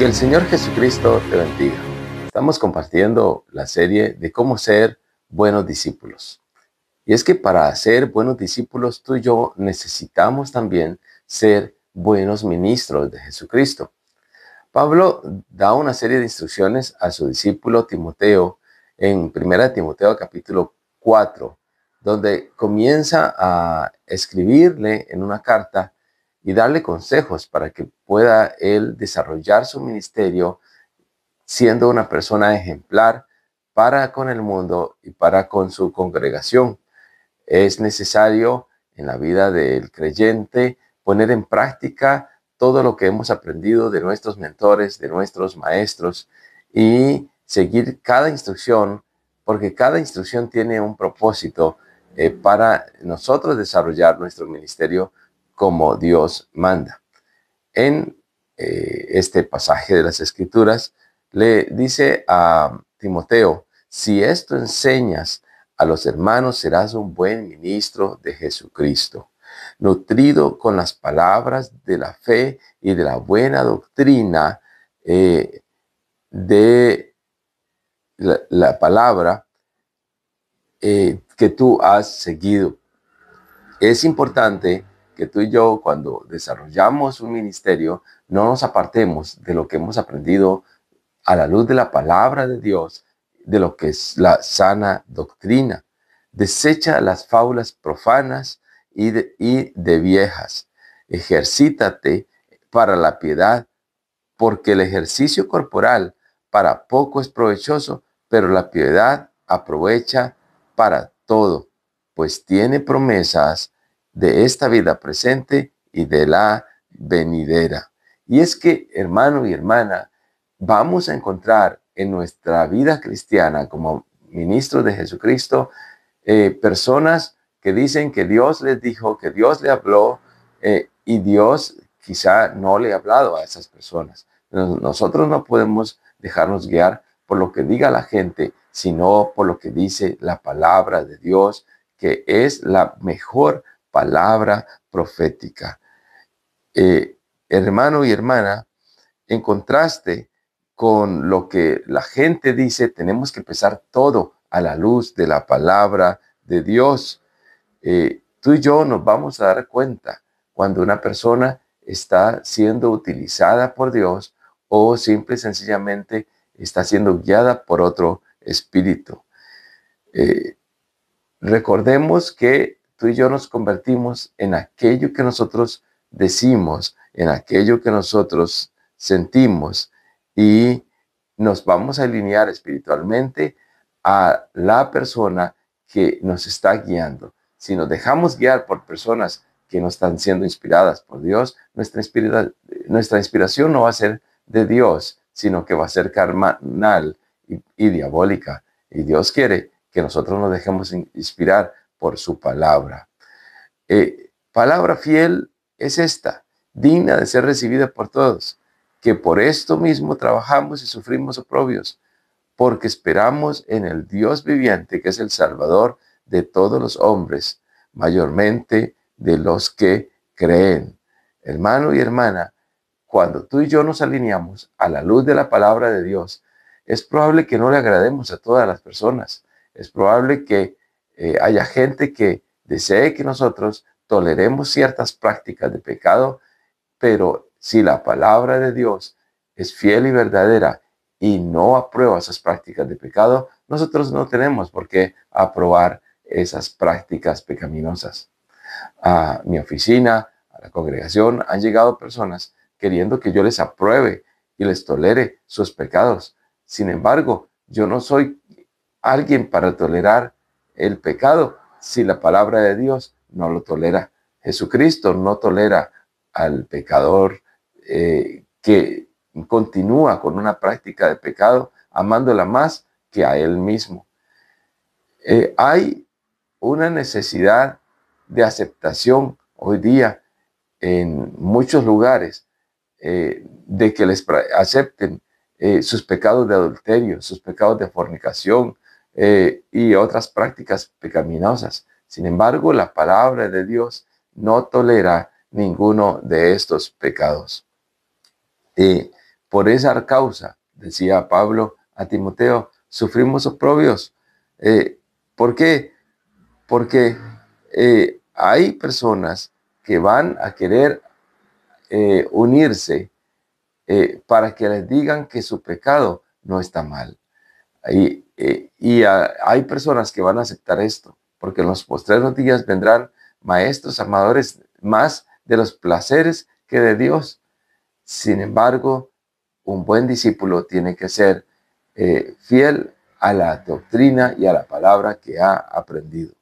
Que el Señor Jesucristo te bendiga. Estamos compartiendo la serie de cómo ser buenos discípulos. Y es que para ser buenos discípulos, tú y yo necesitamos también ser buenos ministros de Jesucristo. Pablo da una serie de instrucciones a su discípulo Timoteo en 1 Timoteo capítulo 4, donde comienza a escribirle en una carta y darle consejos para que pueda él desarrollar su ministerio siendo una persona ejemplar para con el mundo y para con su congregación. Es necesario en la vida del creyente poner en práctica todo lo que hemos aprendido de nuestros mentores, de nuestros maestros, y seguir cada instrucción, porque cada instrucción tiene un propósito para nosotros desarrollar nuestro ministerio como Dios manda. En este pasaje de las Escrituras le dice a Timoteo: si esto enseñas a los hermanos, serás un buen ministro de Jesucristo, nutrido con las palabras de la fe y de la buena doctrina de la palabra que tú has seguido. Es importante que tú y yo, cuando desarrollamos un ministerio, no nos apartemos de lo que hemos aprendido a la luz de la palabra de Dios, de lo que es la sana doctrina. Desecha las fábulas profanas y de viejas. Ejercítate para la piedad, porque el ejercicio corporal para poco es provechoso, pero la piedad aprovecha para todo, pues tiene promesas de esta vida presente y de la venidera. Y es que, hermano y hermana, vamos a encontrar en nuestra vida cristiana como ministros de Jesucristo personas que dicen que Dios les dijo, que Dios le habló, y Dios quizá no le ha hablado a esas personas. Nosotros no podemos dejarnos guiar por lo que diga la gente, sino por lo que dice la palabra de Dios, que es la mejor palabra profética. Hermano y hermana, en contraste con lo que la gente dice, tenemos que pesar todo a la luz de la palabra de Dios. Tú y yo nos vamos a dar cuenta cuando una persona está siendo utilizada por Dios o simple y sencillamente está siendo guiada por otro espíritu. Recordemos que tú y yo nos convertimos en aquello que nosotros decimos, en aquello que nosotros sentimos, y nos vamos a alinear espiritualmente a la persona que nos está guiando. Si nos dejamos guiar por personas que no están siendo inspiradas por Dios, nuestra inspiración no va a ser de Dios, sino que va a ser carnal y diabólica. Y Dios quiere que nosotros nos dejemos inspirar por su palabra. Palabra fiel es esta, digna de ser recibida por todos, que por esto mismo trabajamos y sufrimos oprobios, porque esperamos en el Dios viviente, que es el Salvador de todos los hombres, mayormente de los que creen. Hermano y hermana, cuando tú y yo nos alineamos a la luz de la palabra de Dios, es probable que no le agrademos a todas las personas. Es probable que haya gente que desee que nosotros toleremos ciertas prácticas de pecado, pero si la palabra de Dios es fiel y verdadera y no aprueba esas prácticas de pecado, nosotros no tenemos por qué aprobar esas prácticas pecaminosas. A mi oficina, a la congregación, han llegado personas queriendo que yo les apruebe y les tolere sus pecados. Sin embargo, yo no soy alguien para tolerar el pecado si la palabra de Dios no lo tolera. Jesucristo no tolera al pecador que continúa con una práctica de pecado, amándola más que a él mismo. Hay una necesidad de aceptación hoy día en muchos lugares, de que les acepten sus pecados de adulterio, sus pecados de fornicación y otras prácticas pecaminosas. Sin embargo, la palabra de Dios no tolera ninguno de estos pecados. Por esa causa, decía Pablo a Timoteo, sufrimos oprobios. ¿Por qué? Porque hay personas que van a querer unirse para que les digan que su pecado no está mal. Hay personas que van a aceptar esto, porque en los postreros días vendrán maestros amadores más de los placeres que de Dios. Sin embargo, un buen discípulo tiene que ser fiel a la doctrina y a la palabra que ha aprendido.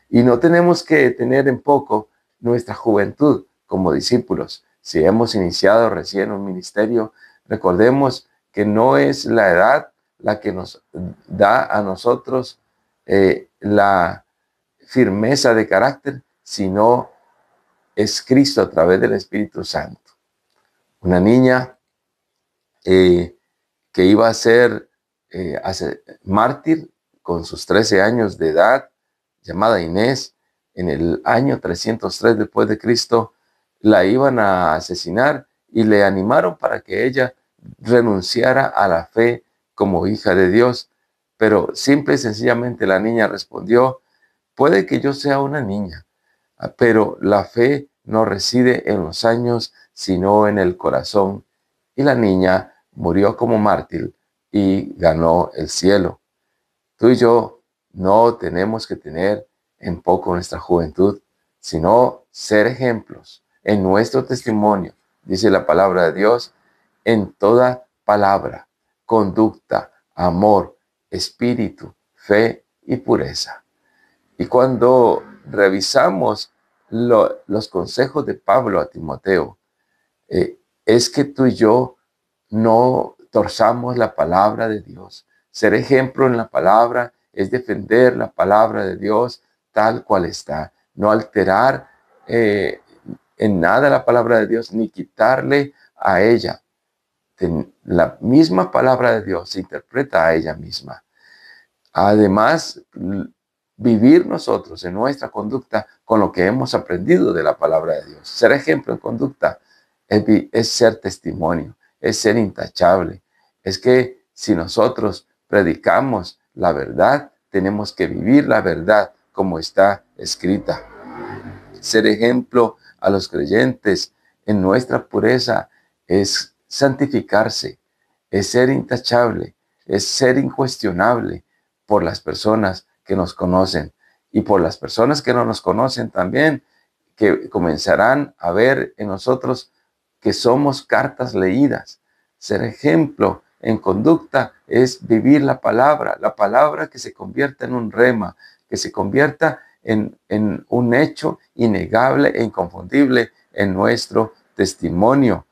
Y no tenemos que tener en poco nuestra juventud como discípulos. Si hemos iniciado recién un ministerio, recordemos que no es la edad la que nos da a nosotros la firmeza de carácter, sino es Cristo a través del Espíritu Santo. Una niña que iba a ser mártir con sus 13 años de edad, llamada Inés, en el año 303 después de Cristo, la iban a asesinar y le animaron para que ella renunciara a la fe como hija de Dios. Pero simple y sencillamente la niña respondió, puede que yo sea una niña, pero la fe no reside en los años, sino en el corazón. Y la niña murió como mártir y ganó el cielo. Tú y yo no tenemos que tener en poco nuestra juventud, sino ser ejemplos en nuestro testimonio, dice la palabra de Dios, en toda palabra, conducta, amor, espíritu, fe y pureza. Y cuando revisamos los consejos de Pablo a Timoteo, es que tú y yo no torzamos la palabra de Dios. Ser ejemplo en la palabra es defender la palabra de Dios tal cual está. No alterar en nada la palabra de Dios, ni quitarle a ella. La misma palabra de Dios se interpreta a ella misma. Además, vivir nosotros en nuestra conducta con lo que hemos aprendido de la palabra de Dios. Ser ejemplo en conducta es ser testimonio, es ser intachable. Es que si nosotros predicamos la verdad, tenemos que vivir la verdad como está escrita. Ser ejemplo a los creyentes en nuestra pureza es santificarse, es ser intachable, es ser incuestionable por las personas que nos conocen y por las personas que no nos conocen también, que comenzarán a ver en nosotros que somos cartas leídas. Ser ejemplo en conducta es vivir la palabra que se convierta en un rema, que se convierta en un hecho innegable e inconfundible en nuestro testimonio.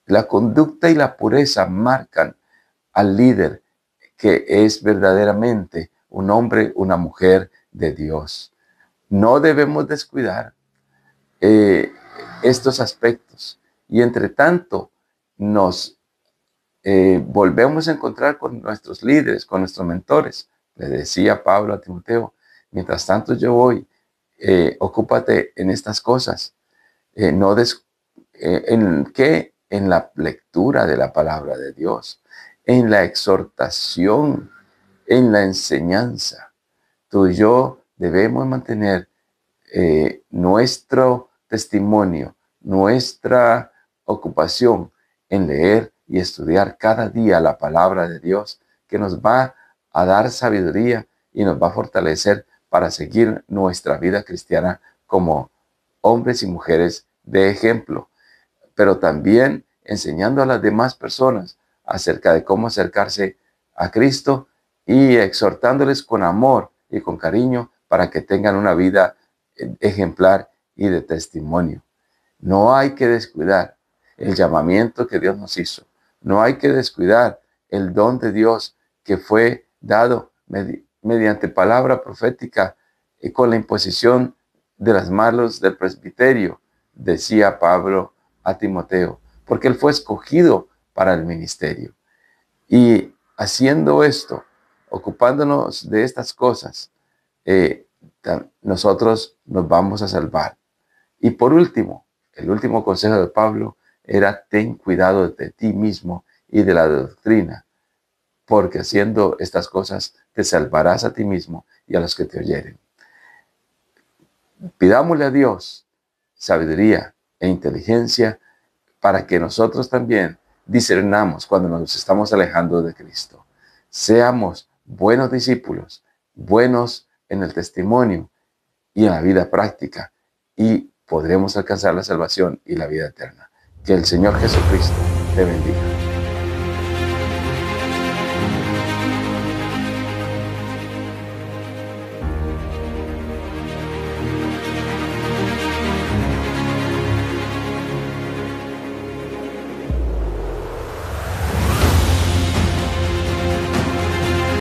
La conducta y la pureza marcan al líder que es verdaderamente un hombre, una mujer de Dios. No debemos descuidar estos aspectos. Y entre tanto, nos volvemos a encontrar con nuestros líderes, con nuestros mentores. Le decía Pablo a Timoteo, mientras tanto yo voy, ocúpate en estas cosas. ¿En qué? En la lectura de la palabra de Dios, en la exhortación, en la enseñanza. Tú y yo debemos mantener nuestro testimonio, nuestra ocupación en leer y estudiar cada día la palabra de Dios, que nos va a dar sabiduría y nos va a fortalecer para seguir nuestra vida cristiana como hombres y mujeres de ejemplo, pero también enseñando a las demás personas acerca de cómo acercarse a Cristo y exhortándoles con amor y con cariño para que tengan una vida ejemplar y de testimonio. No hay que descuidar el llamamiento que Dios nos hizo. No hay que descuidar el don de Dios que fue dado mediante palabra profética y con la imposición de las manos del presbiterio, decía Pablo a Timoteo, porque él fue escogido para el ministerio. Y haciendo esto, ocupándonos de estas cosas, nosotros nos vamos a salvar. Y por último, el último consejo de Pablo era ten cuidado de ti mismo y de la doctrina, porque haciendo estas cosas te salvarás a ti mismo y a los que te oyeren. Pidámosle a Dios sabiduría e inteligencia para que nosotros también discernamos cuando nos estamos alejando de Cristo. Seamos buenos discípulos, buenos en el testimonio y en la vida práctica, y podremos alcanzar la salvación y la vida eterna. Que el Señor Jesucristo te bendiga.